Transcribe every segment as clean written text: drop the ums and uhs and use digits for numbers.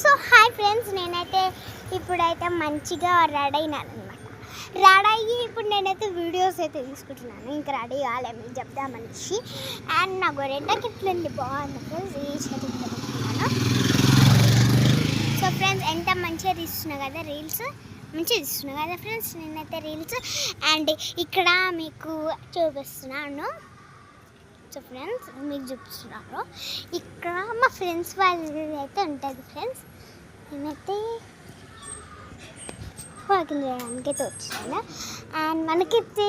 So hi friends, నేనైతే ఇప్పుడైతే మంచిగా రెడీ అయినాను అనమాట. రెడీ అయ్యి ఇప్పుడు నేనైతే వీడియోస్ అయితే తీసుకుంటున్నాను. ఇంకా రెడీ కాలేమి చెప్దామనిసి. అండ్ నా గొర్రెంటకి ఇట్లండి బాగుంది ఫ్రెండ్స్. ఈ చదువుతున్నాను. సో ఫ్రెండ్స్, ఎంత మంచిగా తీస్తున్నా కదా రీల్స్, మంచిగా తీస్తున్నా కదా ఫ్రెండ్స్ నేనైతే రీల్స్. అండ్ ఇక్కడ మీకు చూపిస్తున్నాను. సో ఫ్రెండ్స్, మీకు చూపిస్తున్నారు ఇక్కడ మా ఫ్రెండ్స్ వాళ్ళది అయితే ఉంటుంది ఫ్రెండ్స్. నేనైతే వాకింగ్ చేయడానికి అయితే వచ్చాను. అండ్ మనకైతే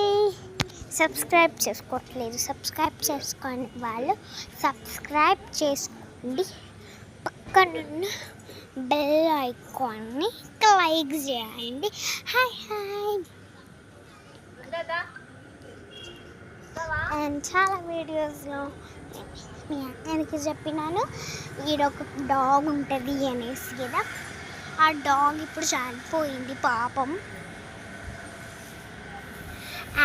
సబ్స్క్రైబ్ చేసుకోవట్లేదు. సబ్స్క్రైబ్ చేసుకోండి వాళ్ళు, సబ్స్క్రైబ్ చేసుకోండి. పక్కన బెల్ ఐకాన్ని లైక్ చేయండి. Hi hi. అండ్ చాలా వీడియోస్లో మీ అక్కడికి చెప్పినాను ఈడొక డాగ్ ఉంటుంది అనేసి కదా. ఆ డాగ్ ఇప్పుడు చనిపోయింది పాపం.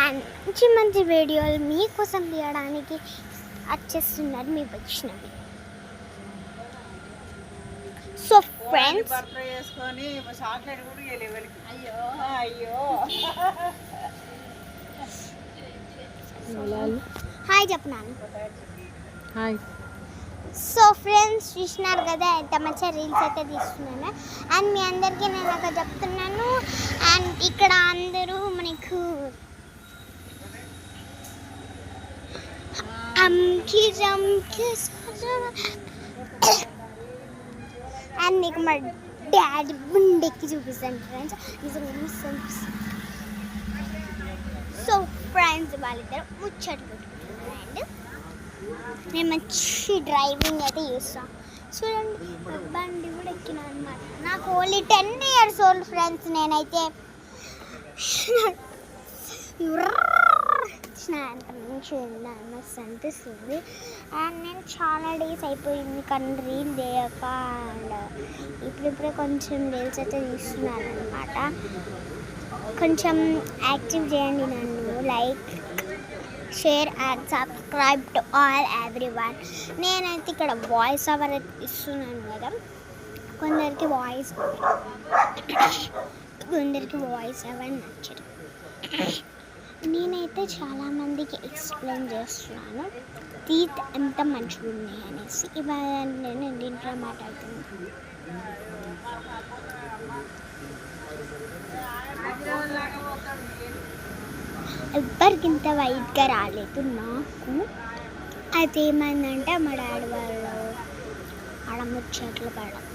అండ్ మంచి మంచి వీడియోలు మీకోసం తీయడానికి వచ్చేస్తున్నారు మీ వచ్చినవి. సో ఫ్రెండ్స్, హాయ్ చెప్పనాను. హాయ్. సో ఫ్రెండ్స్, చూసినారు కదా ఎంత మంచిగా రీల్స్ అయితే తీస్తున్నాను. అండ్ మీ అందరికీ నేను ఒక చెప్తున్నాను. అండ్ ఇక్కడ అందరూ మనకు అండ్ నీకు మా డాడీ బుండెక్కి చూపిస్తాను ఫ్రెండ్స్. సో ఫ్రెండ్స్, వాళ్ళిద్దరు ముచ్చట పెట్టుకుంటున్నారండి. నేను మంచి డ్రైవింగ్ అయితే చేస్తాను. చూడండి, బండి కూడా ఎక్కినా అనమాట. నాకు ఓన్లీ 10 years ఓల్డ్ ఫ్రెండ్స్. నేనైతే మస్తు అనిపిస్తుంది. అండ్ నేను చాలా డేస్ అయిపోయింది కానీ రీల్ చేయక. అండ్ ఇప్పుడిప్పుడే కొంచెం రీల్స్ అయితే తీస్తున్నాను అనమాట. కొంచెం యాక్టివ్ చేయండి నన్ను. Like, share and subscribe to all everyone. నేనైతే ఇక్కడ వాయిస్ ఓవర్ ఇస్తున్నాను కదా. కొందరికి వాయిస్ ఓవర్ నచ్చదు. నేనైతే చాలామందికి ఎక్స్ప్లెయిన్ చేస్తున్నాను టీత్ ఎంత మంచిగా ఉన్నాయి అనేసి. ఇవాళ నేను దీంట్లో మాట్లాడుతున్నాను. ఎవ్వరికి ఇంత వైట్గా రాలేదు నాకు. అయితే ఏమైందంటే మా డాడీ వాళ్ళు ఆడ ముచ్చట్లు పడడం